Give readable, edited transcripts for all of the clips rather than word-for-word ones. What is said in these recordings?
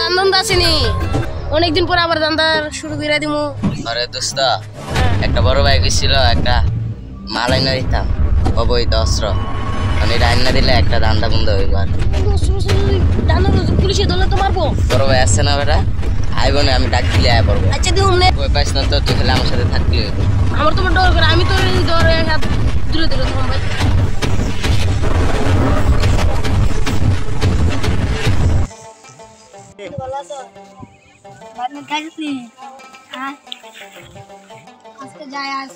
আনন্দ আসেনি, অনেকদিন পর আবার দান্দার শুরু করে দিমু। আরে দোস্ত, একটা বড় ভাই ছিল, একটা মাল আইনা দিতাম অবৈধ অস্ত্র, মানে রান্না দিলে একটা ধান্দা বন্ধ হইব। আর পুলিশে ধরলে তো মারবো। বড় ভাই আসছে না বেটা, আইব না, আমি ডাক দিলে আয় পড়বো। আচ্ছা দিও ওই পাইস না তো, তুই খালি আমার সাথে থাকলে হইব। আমার তোমার ডর করে, আমি তো ডর হাত দূরে দূরে থাম ভাই। ভালো আছো? বাড়ি খাইছি হ্যাঁ আজকে যাই আজ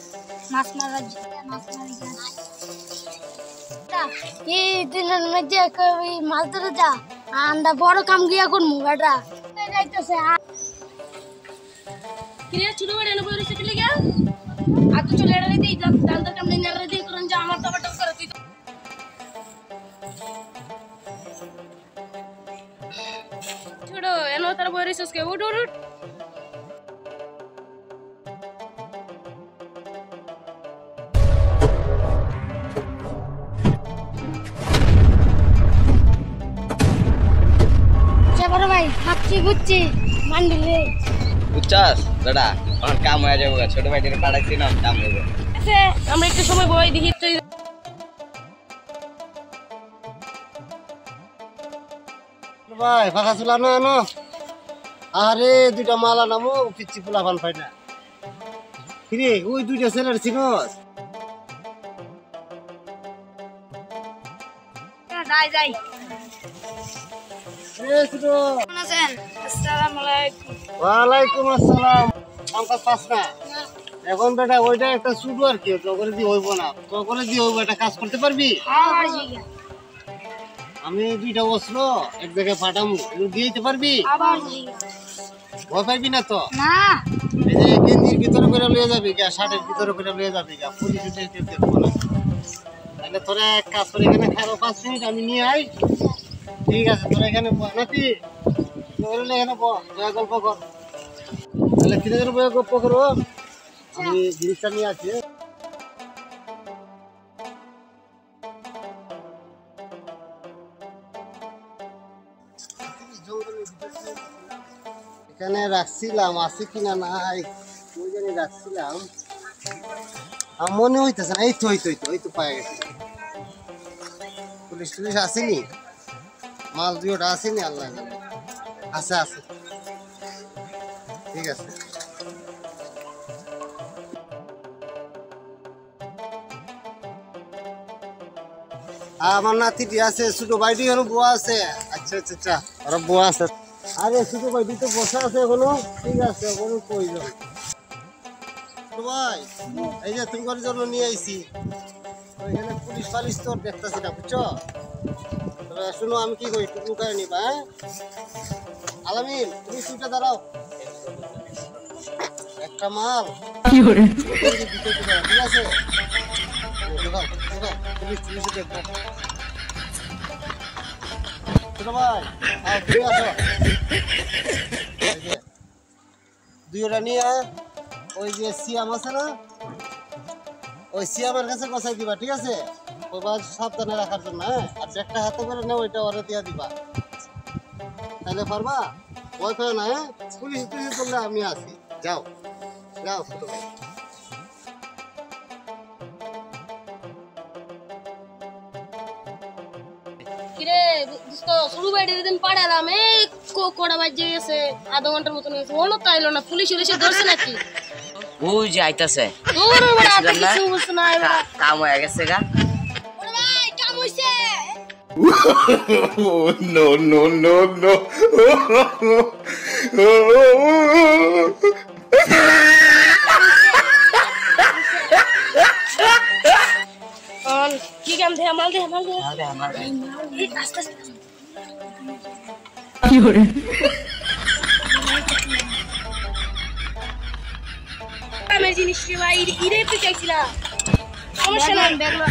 মাছ মারা এই দিনের মধ্যে কই মাছ ধরে যা আন্ডা বড় কাম গিয়া কোন মুগাটা যাইতেছে কিরে ছোট বড় এনে বইরে সেটে লাগা আর তো চলে এড়ালে দিই দান্দার কাম নেই এড়ালে দিই করন যা আমার দাবাটা করে তুই ছোট এনো তার বইরে সসকে উঠ উঠ উঠ। বড় ভাই ভাবছি বুঝছি মান্ডিলে বুঝছস বেটা, আমার কাম হয়ে যাবো। ছোট ভাইদের পাঠাচ্ছি না, কাম হইব। আমরা একটু সময় বই দেখি তুই ভাই ফাঁকা ছিল না আনো। আরে দুইটা মালা নামো পিচ্ছি পোলা ফান পাই না। কিরে ওই দুইটা ছেলের চিনস? যাই যাই এ ছোট, কেমন আছেন? আসসালামু আলাইকুম। ওয়ালাইকুম আসসালাম। কামকাজ পাস না এখন বেটা? ওইটা একটা শুরু আর কি, তোকে দিয়ে হইব না, তোকে দিয়ে হইব। একটা কাজ করতে পারবি? আমি দুইটা অস্ত্র এক জায়গায় পাঠামু, দিয়ে দিতে পারবি? ভয় পাইবি না তো? না এই যে গেঞ্জির ভিতরে করে লয়ে যাবি গা, শার্টের ভিতরে করে লয়ে যাবি গা, পুলিশ উঠে দেখবো না। তাহলে তোরা এক কাজ করে এখানে খারো 5 মিনিট, আমি নিয়ে আই। ঠিক আছে, তোরা এখানে নাতি এখানে বয়া গল্প কর। তাহলে কিনে যেন বয়া গল্প করো, আমি জিনিসটা নিয়ে আছি। এখানে রাখছিলাম, আছে কিনা নাই ওই জানি রাখছিলাম, মনে হইতেছে না। এই তো এই তো পায়ে গেছে। পুলিশ টুলিশ আসেনি, মাল দুইটা আসেনি, আল্লাহ জানে। আছে আছে, ঠিক আছে। আমার নাতিটি আছে, ছোট ভাইটি এখনো বোয়া আছে। আচ্ছা আচ্ছা আচ্ছা, ওরা বোয়া আছে। আরে ছোট ভাইটি তো বসে আছে এখনো, ঠিক আছে, কোনো প্রয়োজন। ছোট ভাই এই যে তোমার জন্য নিয়ে আইছি, এখানে পুলিশ ফালিশ তো দেখতেছি না, বুঝছো? শুনো আমি কি করি, টুকু খাই নিবা। হ্যাঁ আলামিন, তুমি সুইটা দাঁড়াও, একটা মাল ঠিক আছে? পুলিশ পুলিশে দেখবো। ছোট ভাই তুমি আসো, দুইটা নিয়ে ওই যে সিয়াম আছে না, ওই সিয়ামের কাছে বসাই দিবা, ঠিক আছে? ওইবার সাবধানে রাখার জন্য। হ্যাঁ, আর ব্যাগটা হাতে করে না, ওইটা ওরে দিয়ে দিবা, তাহলে পারবা? ভয় পেও না। হ্যাঁ, পুলিশ পুলিশ করলে আমি আছি, যাও যাও ছোট ভাই। কিরে দোস্ত শুরু বাইরে দিন পাড়ালাম, এই কোড়া বাজে গেছে, আধা ঘন্টার মতন হয়েছে, হলো তো আইলো না। পুলিশ এসে ধরছে নাকি? ওই যে আইতাছে, তোর বড় আপনি কিছু বলছ না, এবার কাম হয়ে গেছে গা। বড় ভাই কাম হইছে। no, no, no, no. কি কাম দে মাল দে এই আস্তে আস্তে কি হরে আমি জিনিস রে ভাই ইরে তো চাইছিলা সমস্যা নাই দেখলো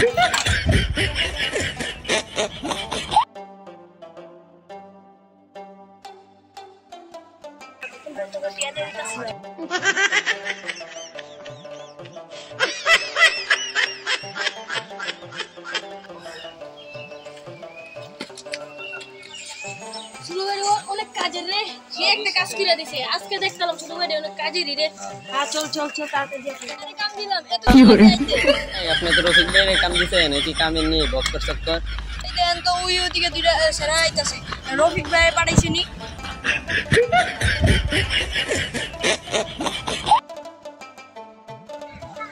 কাজের রে সে একটা কাজ করে দিছে আজকে দেখলাম ছোট ভাই অনেক কাজেরই রে চল চল চল তাড়াতাড়ি কাম দিলাম এত আপনি তো রফিক ভাইয়ের কাম দিছেন এটি কামের নিয়ে বক্কর চক্কর দেন তো ওই ওদিকে দুইটা সেরা আইতাছে রফিক ভাই পাঠাইছে নি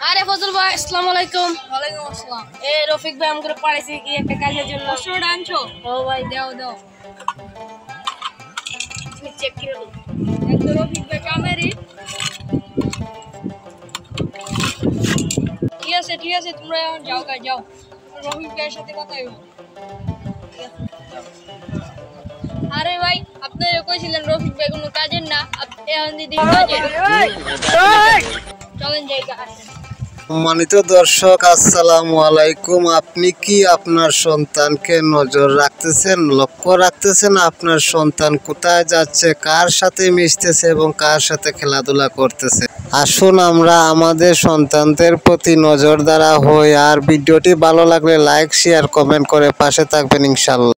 আরে ফজল ভাই আসসালামু আলাইকুম ওয়ালাইকুম আসসালাম রফিক ভাই আমাকে পাঠাইছে কি একটা কাজের জন্য অস্ত্রটা আনছো ও ভাই দাও দাও চেক করে দাও একদম রফিক ভাই কামেরই ঠিক আছে তোমরা যাও কাজ যাও রফিক ভাইয়ের সাথে কথা হইব আরে ভাই আপনি কইছিলেন রফিক ভাই কোনো কাজের না এখন দিদি কাজের চলেন যাই কাজ সম্মানিত দর্শক আসসালামু আলাইকুম। আপনি কি আপনার সন্তানকে নজর রাখতেছেন, লক্ষ্য রাখতেছেন আপনার সন্তান কোথায় যাচ্ছে, কার সাথে মিশতেছে এবং কার সাথে খেলাধুলা করতেছে? আসুন আমরা আমাদের সন্তানদের প্রতি নজরদারা হই। আর ভিডিওটি ভালো লাগলে লাইক শেয়ার কমেন্ট করে পাশে থাকবেন ইনশাল্লাহ।